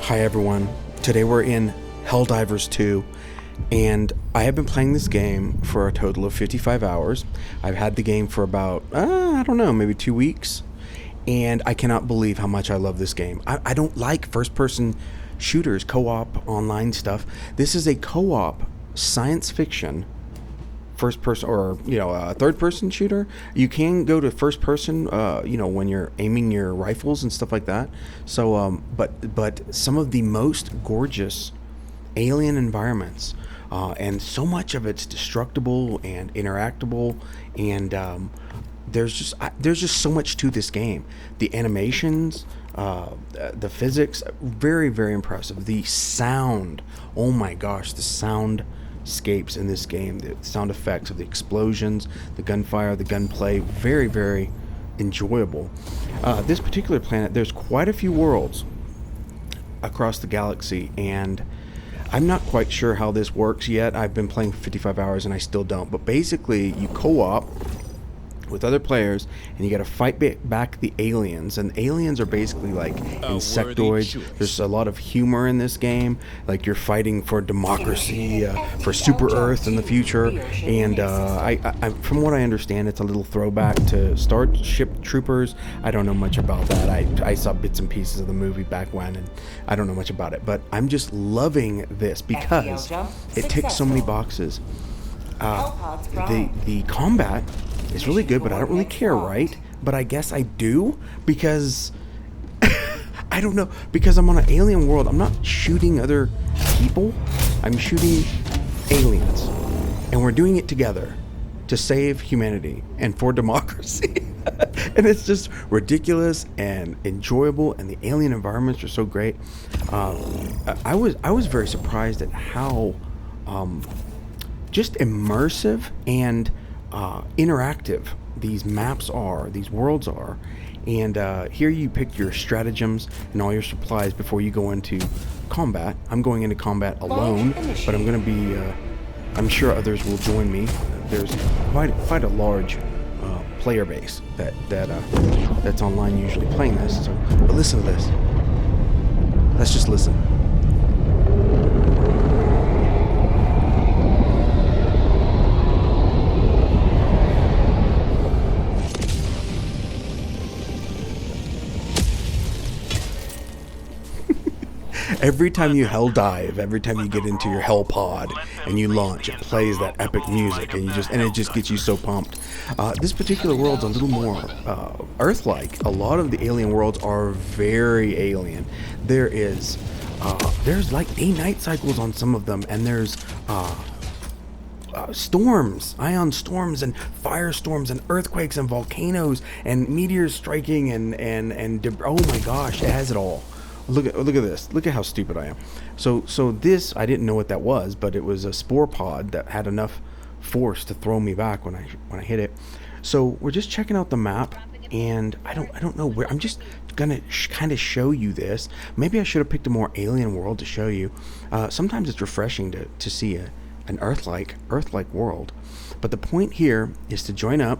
Hi everyone, today we're in Helldivers 2, and I have been playing this game for a total of 55 hours. I've had the game for about, I don't know, maybe 2 weeks, and I cannot believe how much I love this game. I don't like first-person shooters, co-op, online stuff. This is a co-op science fiction first person, or a third person shooter. You can go to first person when you're aiming your rifles and stuff like that. So but some of the most gorgeous alien environments, and so much of it's destructible and interactable, and there's just so much to this game. The animations, the physics, very, very impressive. The sound, oh my gosh, the sound escapes in this game, the sound effects of the explosions, the gunfire, the gunplay, very, very enjoyable. This particular planet, there's quite a few worlds across the galaxy, and I'm not quite sure how this works yet. I've been playing for 55 hours and I still don't, but basically you co-op with other players, and you got to fight back the aliens. And aliens are basically like insectoids. There's a lot of humor in this game, like you're fighting for democracy, for Super Earth in the future. And I, from what I understand, it's a little throwback to Starship Troopers. I don't know much about that. I saw bits and pieces of the movie back when, and I don't know much about it. But I'm just loving this because it ticks so many boxes. The combat is really good, but I don't really care, right? But I guess I do, because I don't know, because I'm on an alien world. I'm not shooting other people, I'm shooting aliens, and we're doing it together to save humanity and for democracy. And it's just ridiculous and enjoyable, and the alien environments are so great. I was very surprised at how just immersive and interactive these maps are, these worlds are. And here you pick your stratagems and all your supplies before you go into combat. I'm going into combat alone, but I'm going to be I'm sure others will join me. There's quite a large player base that's online usually playing this. So, but listen to this. Let's just listen. Every time you hell dive, every time you get into your hell pod and you launch, it plays that epic music, and it just gets you so pumped. This particular world's a little more Earth-like. A lot of the alien worlds are very alien. There's like day-night cycles on some of them, and there's storms, ion storms, and firestorms, and earthquakes, and volcanoes, and meteors striking, and oh my gosh, it has it all. Look at this. Look at how stupid I am. So this, I didn't know what that was, but it was a spore pod that had enough force to throw me back when I hit it. So we're just checking out the map, and I don't know where. I'm just gonna kind of show you this. Maybe I should have picked a more alien world to show you. Sometimes it's refreshing to see an Earth-like world. But the point here is to join up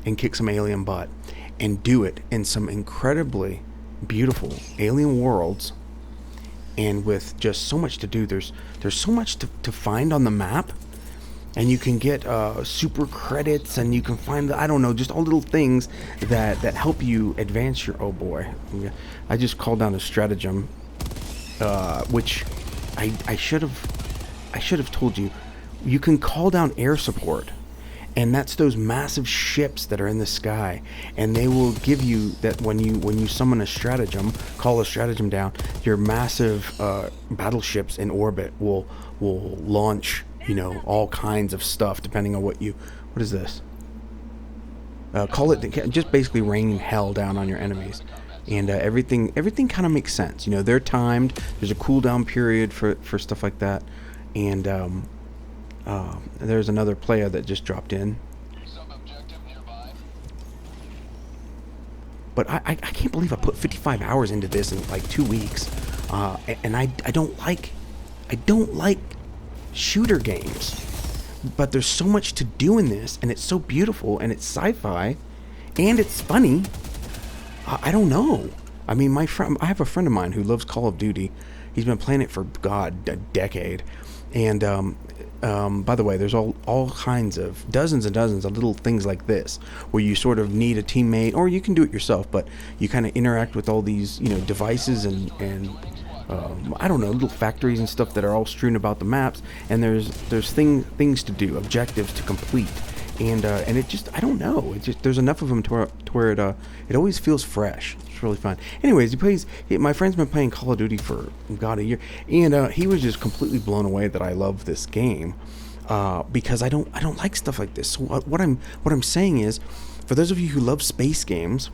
and kick some alien butt, and do it in some incredibly beautiful alien worlds, and with just so much to do. There's so much to find on the map, and you can get super credits, and you can find I don't know, just all little things that help you advance your, oh boy, I just called down a stratagem, which I should have told you. You can call down air support, and that's those massive ships that are in the sky, and they will give you that when you summon a stratagem, call a stratagem down, your massive battleships in orbit will launch all kinds of stuff depending on what is this? Call it, just basically rain hell down on your enemies, and everything kind of makes sense. They're timed. There's a cooldown period for stuff like that, and there's another player that just dropped in. But I can't believe I put 55 hours into this in like 2 weeks, and I don't like shooter games, but there's so much to do in this, and it's so beautiful, and it's sci-fi, and it's funny. I don't know. I mean, I have a friend of mine who loves Call of Duty, He's been playing it for God a decade, and by the way, there's all kinds of dozens and dozens of little things like this where you sort of need a teammate, or you can do it yourself, but you kind of interact with all these devices and I don't know, little factories and stuff that are all strewn about the maps, and there's things to do, objectives to complete, and it just, I don't know, it just, there's enough of them to where it always feels fresh. It's really fun. Anyways, my friend's been playing Call of Duty for God a year, and he was just completely blown away that I love this game, because I don't like stuff like this. So what I'm saying is, for those of you who love space games,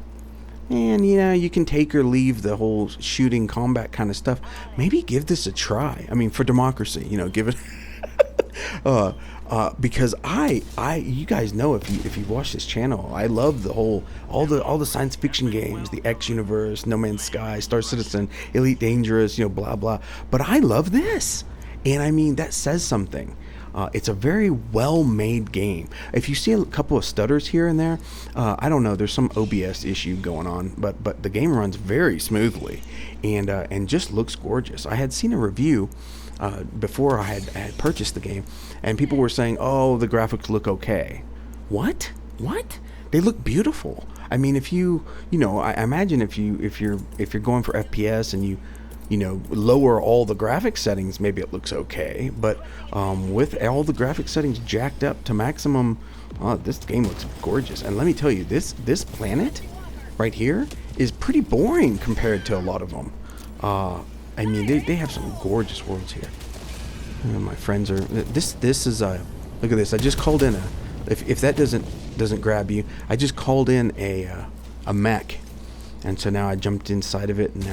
and you can take or leave the whole shooting combat kind of stuff, maybe give this a try. I mean, for democracy, give it because you guys know, if you watch this channel, I love all the science fiction games, the X Universe, No Man's Sky, Star Citizen, Elite Dangerous, blah blah. But I love this, and I mean, that says something. It's a very well-made game. If you see a couple of stutters here and there, I don't know, there's some OBS issue going on, but the game runs very smoothly, and just looks gorgeous. I had seen a review before I had purchased the game, and people were saying, "Oh, the graphics look okay." What? They look beautiful. I mean, if I imagine if you're going for FPS and you lower all the graphic settings, maybe it looks okay, but with all the graphic settings jacked up to maximum, this game looks gorgeous. And let me tell you, this planet right here is pretty boring compared to a lot of them. I mean, they have some gorgeous worlds here. My friends are, this is look at this. I just called in if that doesn't grab you, I just called in a mech, and so now I jumped inside of it, and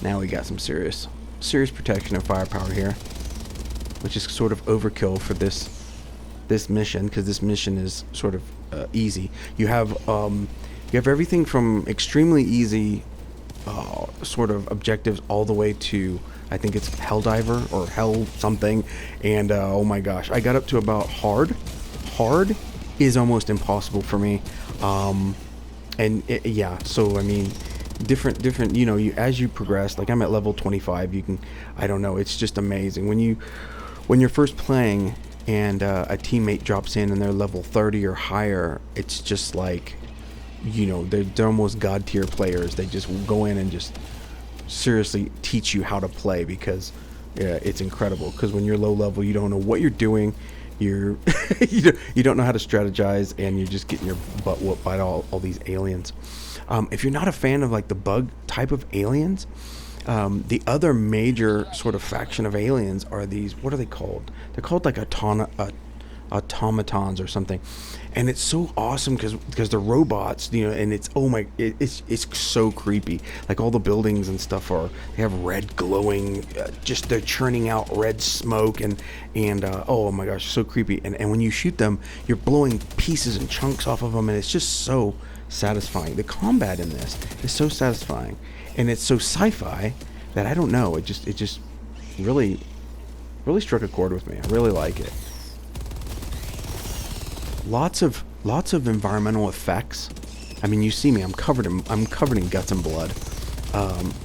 now we got some serious protection and firepower here, which is sort of overkill for this mission, because this mission is sort of easy. You have everything from extremely easy sort of objectives all the way to, I think it's Helldiver or Hell something, and oh my gosh, I got up to about hard. Hard is almost impossible for me, yeah. So I mean, different as you progress, like I'm at level 25, you can, I don't know, it's just amazing when you're first playing and a teammate drops in and they're level 30 or higher. It's just like, they're almost god tier players. They just go in and just seriously teach you how to play, because it's incredible. Because when you're low level, you don't know what you're doing, you don't know how to strategize, and you're just getting your butt whooped by all these aliens. If you're not a fan of like the bug type of aliens, the other major sort of faction of aliens are these, what are they called? They're called like automatons or something, and it's so awesome because they're robots, and it's it's so creepy. Like all the buildings and stuff they have red glowing, just they're churning out red smoke, and oh my gosh, so creepy. And when you shoot them, you're blowing pieces and chunks off of them, and it's just so satisfying. The combat in this is so satisfying, and it's so sci-fi that I don't know, it just really struck a chord with me. I really like it. Lots of environmental effects. I mean, you see me, I'm covered in guts and blood.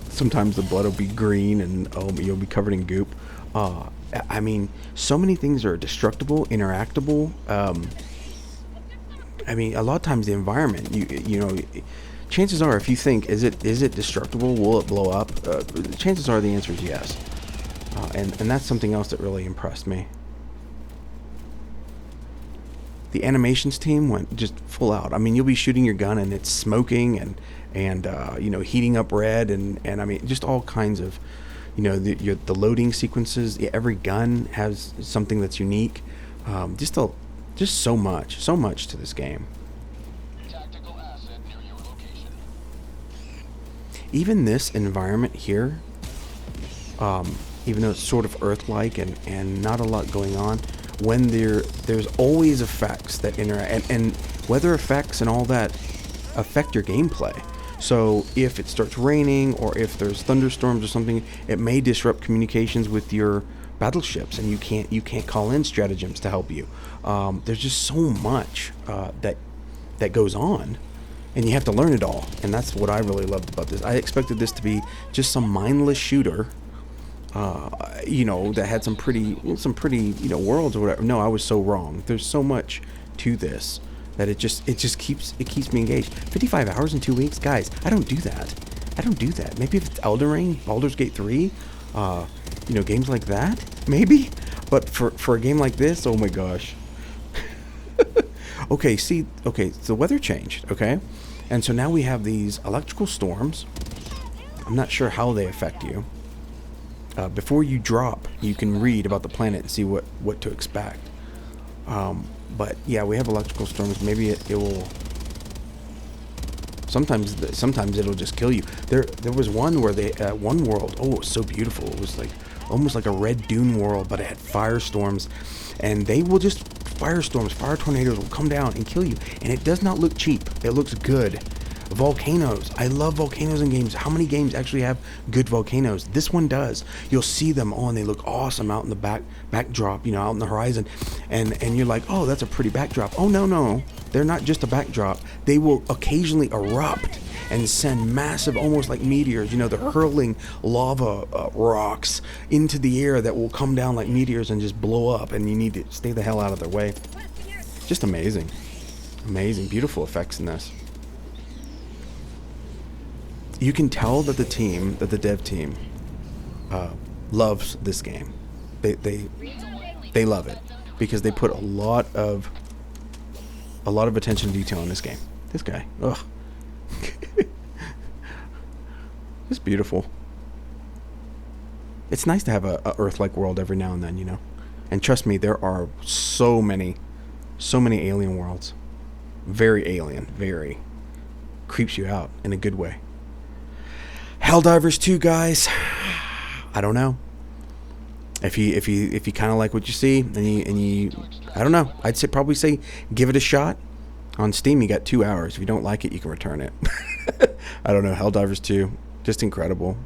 Sometimes the blood will be green, and you'll be covered in goop. I mean, so many things are destructible, interactable. I mean, a lot of times the environment, chances are, if you think, is it destructible? Will it blow up? Chances are the answer is yes. And that's something else that really impressed me. The animations team went just full out. I mean, you'll be shooting your gun and it's smoking and heating up red, and I mean, just all kinds of, the loading sequences. Every gun has something that's unique. Just so much to this game. Tactical asset near your location. Even this environment here, even though it's sort of Earth-like and not a lot going on, when there's always effects that interact, and weather effects and all that affect your gameplay. So if it starts raining, or if there's thunderstorms or something, it may disrupt communications with your battleships, and you can't call in stratagems to help you. There's just so much that goes on, and you have to learn it all. And that's what I really loved about this. I expected this to be just some mindless shooter, that had some pretty worlds or whatever. No, I was so wrong. There's so much to this that it just keeps me engaged. 55 hours in 2 weeks, guys. I don't do that. Maybe if it's Elden Ring, Baldur's Gate 3, games like that, maybe. But for a game like this, oh my gosh. Okay, so the weather changed. Okay, and so now we have these electrical storms. I'm not sure how they affect you. Before you drop, you can read about the planet and see what to expect. But yeah, we have electrical storms. Maybe it will. Sometimes it'll just kill you. There was one where one world. Oh, it was so beautiful. It was like almost like a red dune world, but it had firestorms, and they will just fire tornadoes will come down and kill you. And it does not look cheap. It looks good. Volcanoes. I love volcanoes in games. How many games actually have good volcanoes? This one does. You'll see them and they look awesome out in the backdrop, out in the horizon. And you're like, oh, that's a pretty backdrop. Oh, no. They're not just a backdrop. They will occasionally erupt and send massive, almost like meteors. They're hurling lava rocks into the air that will come down like meteors and just blow up. And you need to stay the hell out of their way. Just amazing. Amazing. Beautiful effects in this. You can tell that the dev team loves this game. They love it because they put a lot of attention to detail in this game. This guy, ugh, it's beautiful. It's nice to have a Earth-like world every now and then, And trust me, there are so many alien worlds. Very alien, very creeps you out in a good way. Helldivers 2, guys. I don't know. If you kind of like what you see, and you, I don't know. I'd probably say give it a shot. On Steam, you got 2 hours. If you don't like it, you can return it. I don't know. Helldivers 2, just incredible.